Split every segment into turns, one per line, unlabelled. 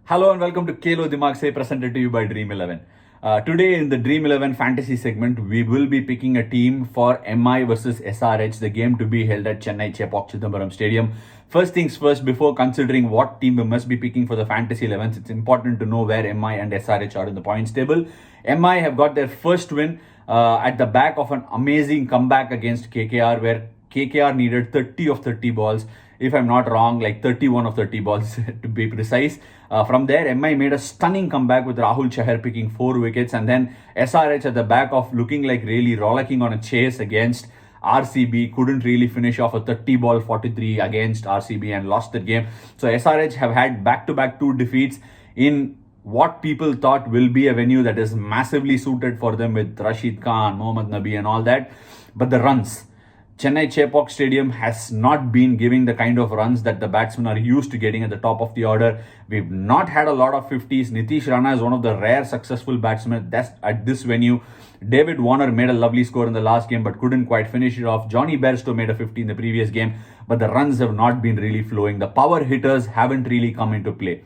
Hello and welcome to Khelo Dimaag Se, presented to you by Dream 11. Today in the Dream 11 fantasy segment, we will be picking a team for MI versus SRH, the game to be held at Chennai Chepauk Chidambaram Stadium. First things first, before considering what team we must be picking for the fantasy 11s, it's important to know where MI and SRH are in the points table. MI have got their first win at the back of an amazing comeback against KKR, where KKR needed 30 of 30 balls. If I'm not wrong, like 31 of 30 balls to be precise. From there, MI made a stunning comeback with Rahul Chahar picking 4 wickets, and then SRH at the back of looking like really rollicking on a chase against RCB, couldn't really finish off a 30 ball 43 against RCB and lost the game. So SRH have had back-to-back 2 defeats in what people thought will be a venue that is massively suited for them with Rashid Khan, Mohammad Nabi and all that. But the runs, Chennai Chepauk Stadium has not been giving the kind of runs that the batsmen are used to getting at the top of the order. We've not had a lot of 50s. Nitish Rana is one of the rare successful batsmen at this venue. David Warner made a lovely score in the last game but couldn't quite finish it off. Johnny Bairstow made a 50 in the previous game, but the runs have not been really flowing. The power hitters haven't really come into play.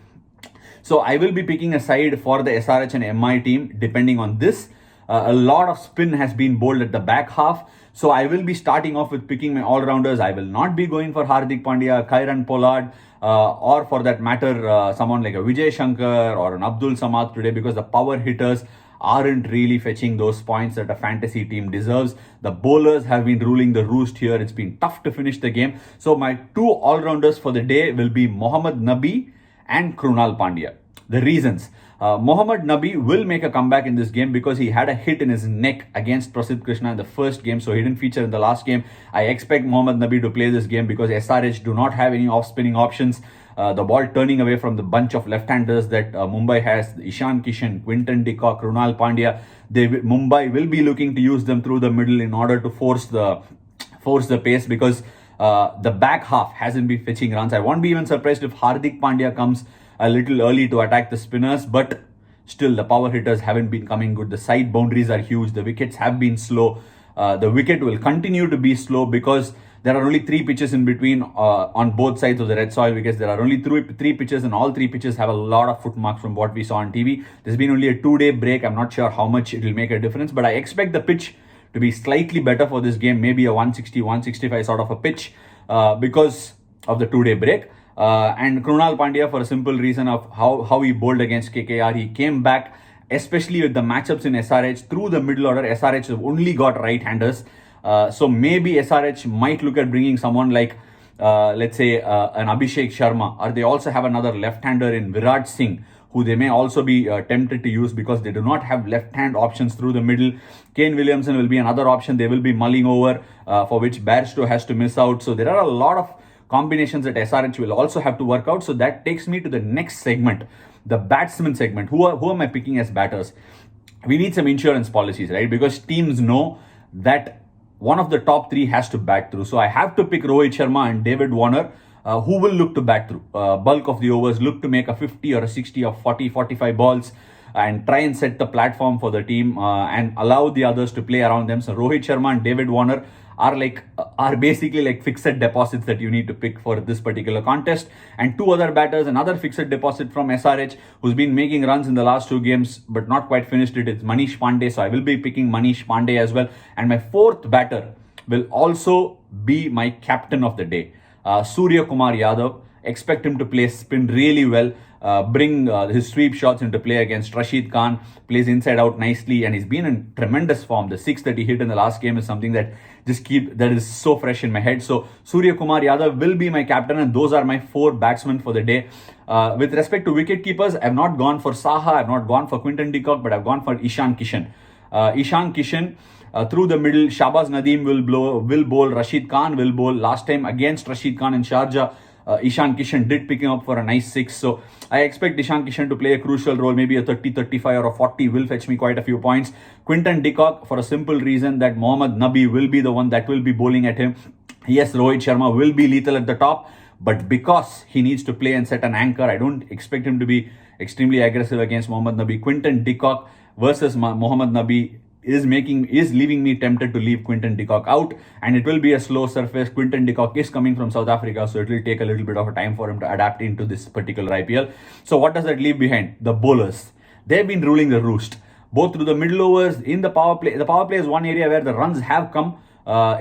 So I will be picking a side for the SRH and MI team depending on this. A lot of spin has been bowled at the back half. So I will be starting off with picking my all-rounders. I will not be going for Hardik Pandya, Kieron Pollard, or for that matter, someone like a Vijay Shankar or an Abdul Samad today, because the power hitters aren't really fetching those points that a fantasy team deserves. The bowlers have been ruling the roost here. It's been tough to finish the game. So my 2 all-rounders for the day will be Mohammad Nabi and Krunal Pandya. The reasons. Mohammad Nabi will make a comeback in this game because he had a hit in his neck against Prasidh Krishna in the first game, so he didn't feature in the last game. I expect Mohammad Nabi to play this game because SRH do not have any off-spinning options. The ball turning away from the bunch of left-handers that Mumbai has, Ishan Kishan, Quinton de Kock, Krunal Pandya. Mumbai will be looking to use them through the middle in order to force the pace, because the back half hasn't been fetching runs. I won't be even surprised if Hardik Pandya comes a little early to attack the spinners, but still the power hitters haven't been coming good. The side boundaries are huge. The wickets have been slow. The wicket will continue to be slow because there are only 3 pitches in between on both sides of the red soil wickets. There are only 3 pitches, and all 3 pitches have a lot of footmarks from what we saw on TV. There's been only a 2-day break. I'm not sure how much it will make a difference, but I expect the pitch to be slightly better for this game, maybe a 160, 165 sort of a pitch because of the 2-day break. And Krunal Pandya, for a simple reason of how he bowled against KKR. He came back, especially with the matchups in SRH through the middle order. SRH have only got right-handers. So maybe SRH might look at bringing someone like, let's say, an Abhishek Sharma, or they also have another left-hander in Virat Singh, who they may also be tempted to use because they do not have left-hand options through the middle. Kane Williamson will be another option they will be mulling over, for which Bairstow has to miss out. So there are a lot of combinations that SRH will also have to work out. So that takes me to the next segment, the batsman segment. Who am I picking as batters? We need some insurance policies, right? Because teams know that one of the top 3 has to bat through. So I have to pick Rohit Sharma and David Warner, who will look to bat through. Bulk of the overs, look to make a 50 or a 60 or 40, 45 balls and try and set the platform for the team and allow the others to play around them. So Rohit Sharma and David Warner are basically like fixed deposits that you need to pick for this particular contest. And 2 other batters, another fixed deposit from SRH who's been making runs in the last 2 games but not quite finished it. It's Manish Pandey, so I will be picking Manish Pandey as well. And my 4th batter will also be my captain of the day, Surya Kumar Yadav. Expect him to play spin really well, bring his sweep shots into play against Rashid Khan, plays inside out nicely, and he's been in tremendous form. The 6 that he hit in the last game is something that that is so fresh in my head. So Surya Kumar Yadav will be my captain, and those are my 4 batsmen for the day. With respect to wicket keepers, I've not gone for Saha, I've not gone for Quinton de Kock, but I've gone for Ishan Kishan. Ishan Kishan, through the middle, Shahbaz Nadeem will bowl, Rashid Khan will bowl. Last time against Rashid Khan in Sharjah, Ishan Kishan did pick him up for a nice 6. So I expect Ishan Kishan to play a crucial role. Maybe a 30, 35 or a 40 will fetch me quite a few points. Quinton de Kock, for a simple reason that Mohammad Nabi will be the one that will be bowling at him. Yes, Rohit Sharma will be lethal at the top, but because he needs to play and set an anchor, I don't expect him to be extremely aggressive against Mohammad Nabi. Quinton de Kock versus Mohammad Nabi is leaving me tempted to leave Quinton de Kock out, and it will be a slow surface. Quinton de Kock is coming from South Africa, so it will take a little bit of a time for him to adapt into this particular IPL. So what does that leave behind? The bowlers. They've been ruling the roost, both through the middle overs, in the power play. The power play is one area where the runs have come.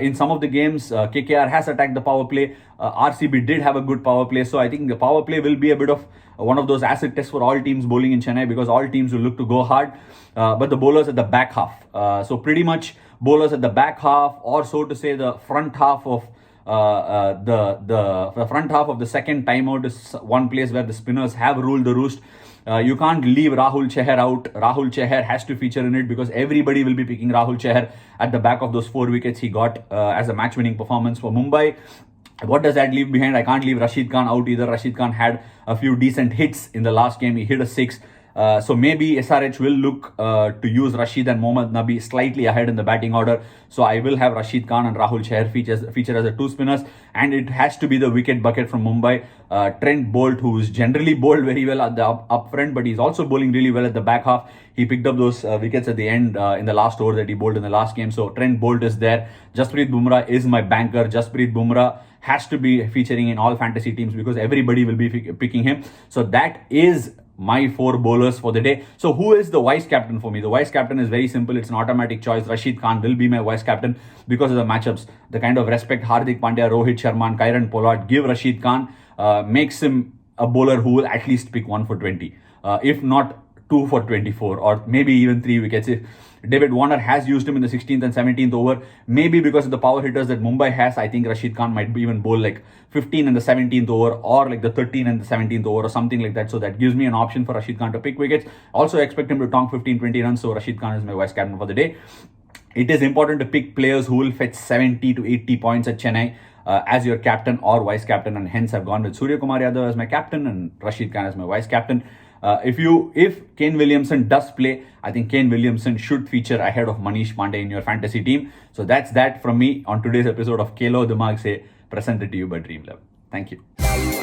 In some of the games, KKR has attacked the power play. RCB did have a good power play. So I think the power play will be a bit of one of those acid tests for all teams bowling in Chennai, because all teams will look to go hard. But the bowlers at the back half. So pretty much bowlers at the back half, or so to say the front half of the front half of the second timeout is one place where the spinners have ruled the roost. You can't leave Rahul Chahar out. Rahul Chahar has to feature in it, because everybody will be picking Rahul Chahar at the back of those 4 wickets he got as a match-winning performance for Mumbai. What does that leave behind? I can't leave Rashid Khan out either. Rashid Khan had a few decent hits in the last game. He hit a 6. So maybe SRH will look to use Rashid and Mohammad Nabi slightly ahead in the batting order. So I will have Rashid Khan and Rahul Chahar feature as the two spinners. And it has to be the wicket bucket from Mumbai. Trent Bolt, who's generally bowled very well at the up front, but he's also bowling really well at the back half. He picked up those wickets at the end in the last over that he bowled in the last game. So Trent Bolt is there. Jasprit Bumrah is my banker. Jasprit Bumrah has to be featuring in all fantasy teams, because everybody will be picking him. So that is my 4 bowlers for the day. So who is the vice captain for me? The vice captain is very simple. It's an automatic choice. Rashid Khan will be my vice captain because of the matchups. The kind of respect Hardik Pandya, Rohit Sharma and Kieron Pollard give Rashid Khan makes him a bowler who will at least pick 1 for 20. If not 2 for 24, or maybe even 3 wickets. If David Warner has used him in the 16th and 17th over, maybe because of the power hitters that Mumbai has, I think Rashid Khan might even bowl like 15 in the 17th over, or like the 13 and the 17th over, or something like that. So that gives me an option for Rashid Khan to pick wickets. Also expect him to tonk 15-20 runs. So Rashid Khan is my vice captain for the day. It is important to pick players who will fetch 70 to 80 points at Chennai as your captain or vice captain, and hence I've gone with Surya Kumar Yadav as my captain and Rashid Khan as my vice captain. If Kane Williamson does play, I think Kane Williamson should feature ahead of Manish Pandey in your fantasy team. So that's that from me on today's episode of Khelo Dimaag Se, presented to you by Dream Lab. Thank you.